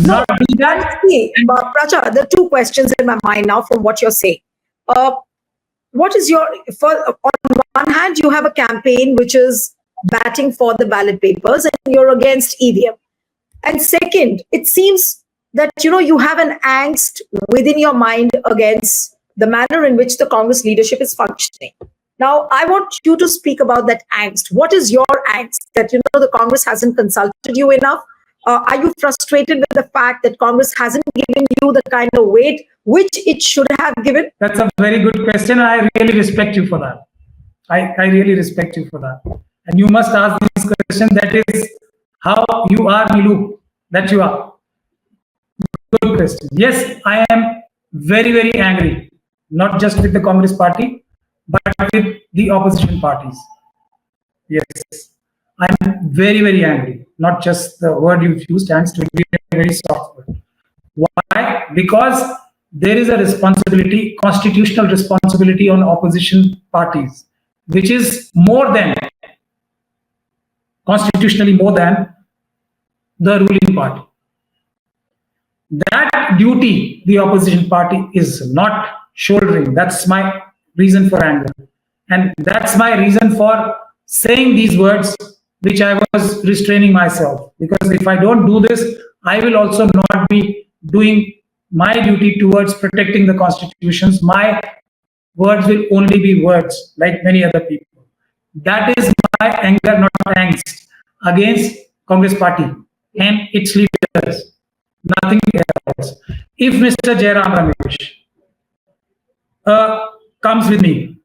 No, not do that. see, Pracha, there are two questions in my mind now from what you're saying. What is your, on one hand, you have a campaign which is batting for the ballot papers and you're against EVM. And second, it seems that, you have an angst within your mind against the manner in which the Congress leadership is functioning. Now, I want you to speak about that angst. What is your angst that, the Congress hasn't consulted you enough? Are you frustrated with the fact that Congress hasn't given you the kind of weight which it should have given? That's a very good question. I really respect you for that. I really respect you for that. And you must ask this question. That is how you are, Neelu, that you are. Good question. Yes, I am very, very angry, not just with the Congress party, but with the opposition parties. Yes, I'm very, very angry. Not just the word you've used, and to be a very soft word. Why? Because there is a responsibility, constitutional responsibility on opposition parties, which is more than, constitutionally more than the ruling party. That duty the opposition party is not shouldering. That's my reason for anger. And that's my reason for saying these words, which I was restraining myself. Because if I don't do this, I will also not be doing my duty towards protecting the constitutions. My words will only be words, like many other people. That is my anger, not angst, against Congress party and its leaders. Nothing else. If Mr. Jairam Ramesh comes with me,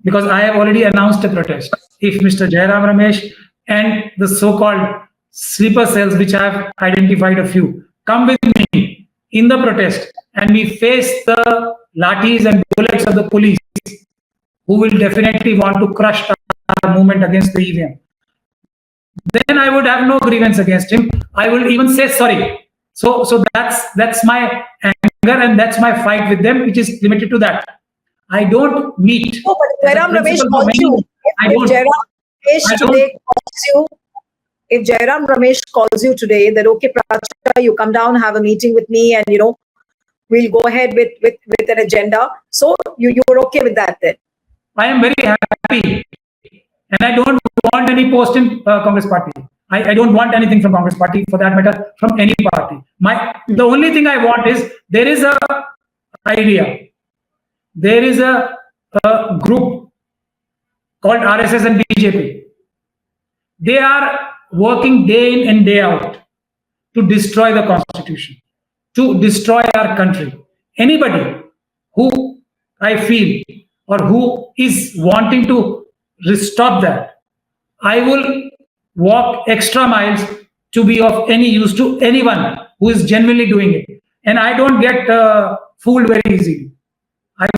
because I have already announced a protest, if Mr. Jairam Ramesh and the so-called sleeper cells, which I have identified a few, come with me in the protest, and we face the lathis and bullets of the police, who will definitely want to crush our movement against the EVM, then I would have no grievance against him. I will even say sorry. So that's my anger, and that's my fight with them, which is limited to that. I don't meet. No, but Jairam Ramesh calls you. If Jairam Ramesh calls you today, that okay, Pracha, you come down, have a meeting with me, and we'll go ahead with an agenda. So you're okay with that then? I am very happy, and I don't want any post in Congress party. I don't want anything from Congress party, for that matter, from any party. The only thing I want is, there is a idea. There is a group called RSS and BJP. They are working day in and day out to destroy the constitution, to destroy our country. Anybody who I feel or who is wanting to stop that, I will walk extra miles to be of any use to anyone who is genuinely doing it. And I don't get fooled very easily. I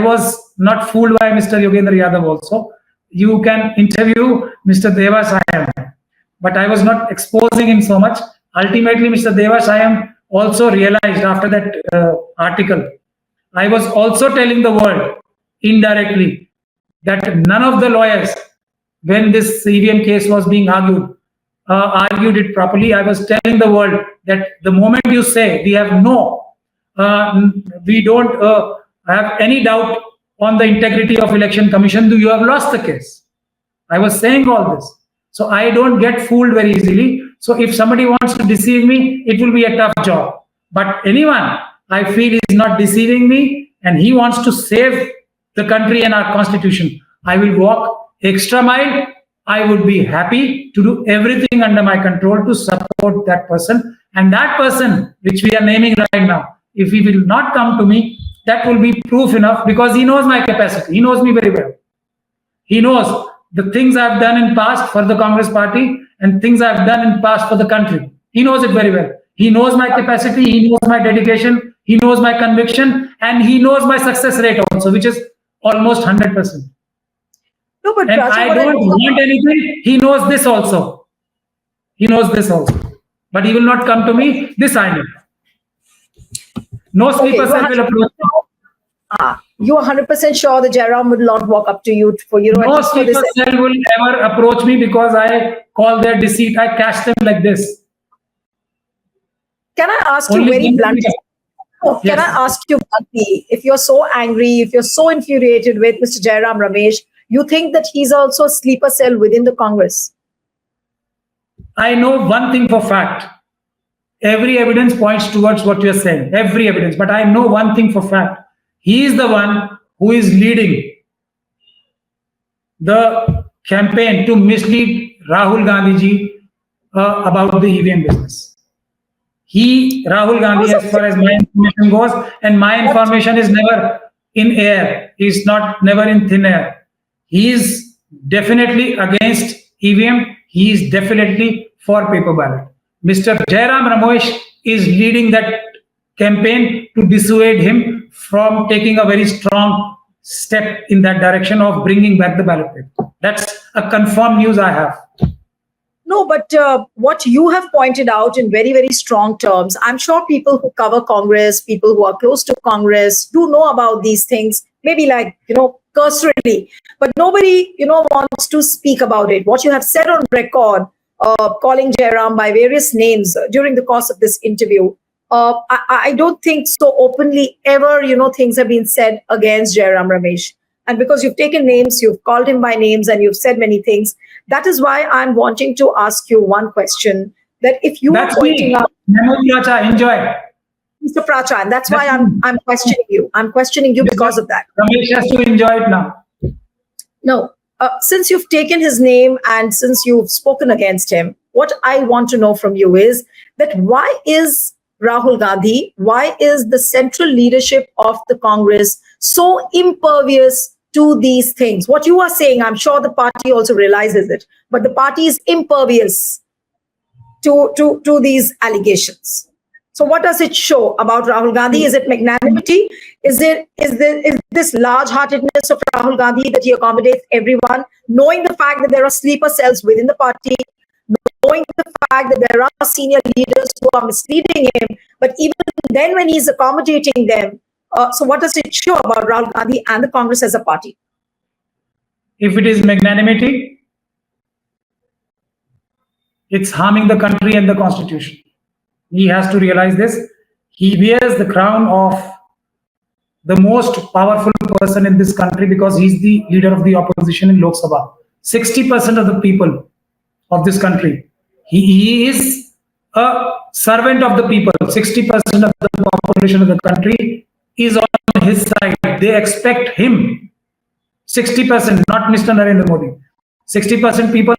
was not fooled by Mr. Yogendra Yadav also. You can interview Mr. Devas, but I was not exposing him so much. Ultimately, Mr. Devas, I am also realized after that article, I was also telling the world indirectly that none of the lawyers, when this EVM case was being argued it properly. I was telling the world that the moment you say we don't have any doubt on the integrity of Election Commission, you have lost the case. I was saying all this. So I don't get fooled very easily. So if somebody wants to deceive me, it will be a tough job. But anyone I feel is not deceiving me and he wants to save the country and our constitution, I will walk extra mile. I would be happy to do everything under my control to support that person. And that person, which we are naming right now, if he will not come to me, that will be proof enough, because he knows my capacity. He knows me very well. He knows the things I've done in past for the Congress party and things I've done in past for the country. He knows it very well. He knows my capacity. He knows my dedication. He knows my conviction, and he knows my success rate also, which is almost 100%. No, but and I don't want anything. He knows this also. He knows this also. But he will not come to me. This I know. No sleeper cell will approach me. You are 100% sure that Jairam will not walk up to you for No sleeper cell will ever approach me, because I call their deceit. I catch them like this. Can I ask you Only very one bluntly? Oh, can I yes. ask you bluntly, if you're so angry, if you're so infuriated with Mr. Jairam Ramesh, you think that he's also a sleeper cell within the Congress? I know one thing for fact. Every evidence points towards what you're saying. Every evidence. But I know one thing for fact. He is the one who is leading the campaign to mislead Rahul Gandhi ji about the EVM business. Rahul Gandhi, How's as far it? as my information goes, and my What? information is never in air. He's not never in thin air. He is definitely against EVM. He is definitely for paper ballot. Mr. Jairam Ramesh is leading that campaign to dissuade him from taking a very strong step in that direction of bringing back the ballot paper. That's a confirmed news I have. No, but what you have pointed out in very, very strong terms, I'm sure people who cover Congress, people who are close to Congress, do know about these things, maybe like, cursorily, but nobody, wants to speak about it. What you have said on record, calling Jairam by various names during the course of this interview, I don't think so openly ever, things have been said against Jairam Ramesh. And because you've taken names, you've called him by names, and you've said many things, that is why I'm wanting to ask you one question. That if you are That's pointing me. out Mehmood Pracha, enjoy. Mr. Pracha, and that's That's why me. I'm questioning you. I'm questioning you Mr. because of that. Ramesh has to enjoy it now. No, since you've taken his name and since you've spoken against him, what I want to know from you is that why is Rahul Gandhi, why is the central leadership of the Congress so impervious to these things? What you are saying, I'm sure the party also realizes it, but the party is impervious to these allegations. So what does it show about Rahul Gandhi? Is it magnanimity? Is this large-heartedness of Rahul Gandhi that he accommodates everyone, knowing the fact that there are sleeper cells within the party, knowing the fact that there are senior leaders who are misleading him, but even then when he's accommodating them, so what does it show about Rahul Gandhi and the Congress as a party? If it is magnanimity, it's harming the country and the constitution. He has to realize this. He wears the crown of the most powerful person in this country because he's the leader of the opposition in Lok Sabha. 60% of the people of this country. He is a servant of the people. 60% of the population of the country is on his side. They expect him. 60%, not Mr. Narendra Modi. 60% people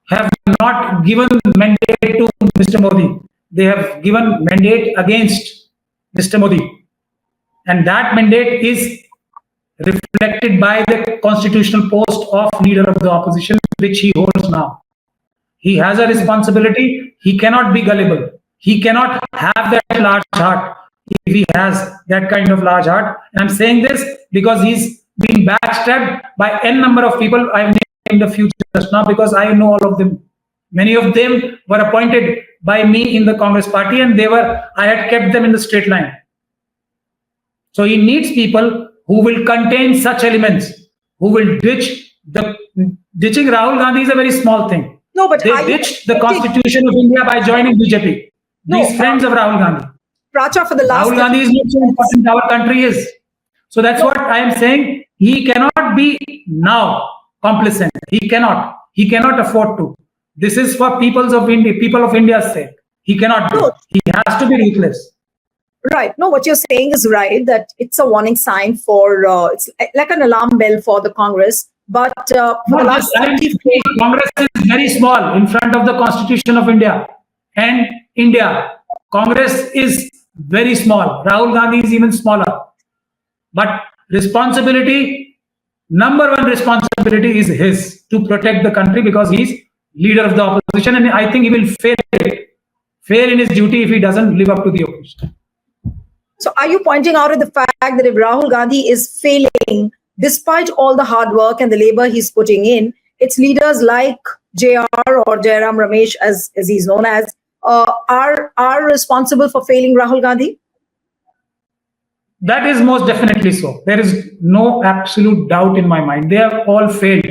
have not given mandate to Mr. Modi. They have given mandate against Mr. Modi. And that mandate is reflected by the constitutional post of leader of the opposition, which he holds now. He has a responsibility. He cannot be gullible. He cannot have that large heart if he has that kind of large heart. And I'm saying this because he's been backstabbed by n number of people. I've named a few just now because I know all of them. Many of them were appointed by me in the Congress party, and I had kept them in the straight line. So he needs people who will contain such elements, who will ditching Rahul Gandhi is a very small thing. No, but They ditched the constitution of India by joining BJP. These friends of Rahul Gandhi. Pracha, for the last Rahul Gandhi is not so important, our country is. So that's what I am saying. He cannot be now complacent. He cannot afford to. This is for people of India's sake. He cannot do. He has to be ruthless. Right. No, what you're saying is right, that it's a warning sign for, it's like an alarm bell for the Congress. But for the last Congress is very small in front of the Constitution of India and India. Congress is very small. Rahul Gandhi is even smaller. But responsibility, number one responsibility is his to protect the country because he's leader of the opposition, and I think he will fail in his duty if he doesn't live up to the opposition. So are you pointing out at the fact that if Rahul Gandhi is failing, despite all the hard work and the labor he's putting in, it's leaders like JR or Jairam Ramesh, as he's known as, are responsible for failing Rahul Gandhi? That is most definitely so. There is no absolute doubt in my mind. They have all failed.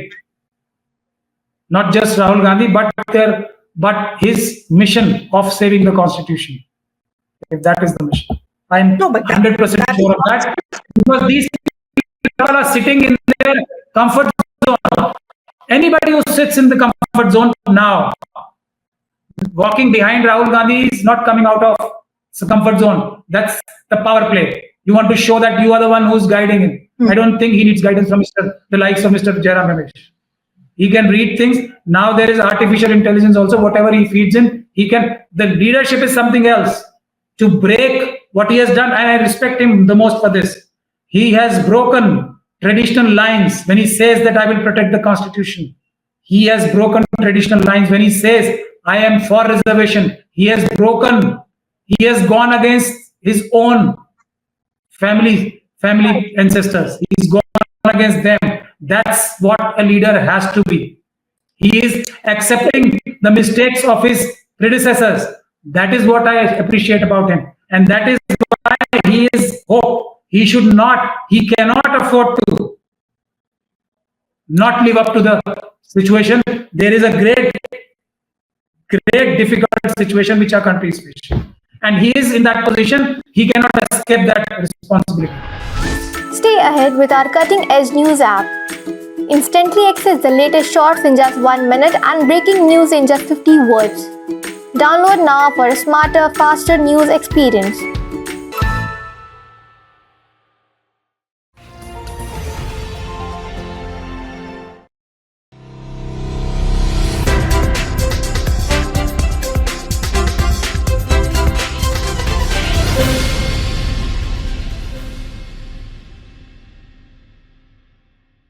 Not just Rahul Gandhi, but his mission of saving the constitution. if that is the mission. I'm No, but 100% that is sure of not. that, because these people are sitting in their comfort zone. Anybody who sits in the comfort zone now, walking behind Rahul Gandhi, is not coming out of the comfort zone. That's the power play. You want to show that you are the one who's guiding him. I don't think he needs guidance from the likes of Mr. Jairam Ramesh. He can read things. Now there is artificial intelligence also. Whatever he feeds in, he can. The leadership is something else. To break what he has done, and I respect him the most for this. He has broken traditional lines when he says that I will protect the constitution. He has broken traditional lines when he says I am for reservation. He has broken. He has gone against his own family ancestors. He's gone against them. That's what a leader has to be. He is accepting the mistakes of his predecessors. That is what I appreciate about him. And that is why he is hope. He cannot afford to not live up to the situation. There is a great difficult situation which our country is facing. And he is in that position. He cannot escape that responsibility. Stay ahead with our cutting edge news app. Instantly access the latest shorts in just 1 minute and breaking news in just 50 words. Download now for a smarter, faster news experience.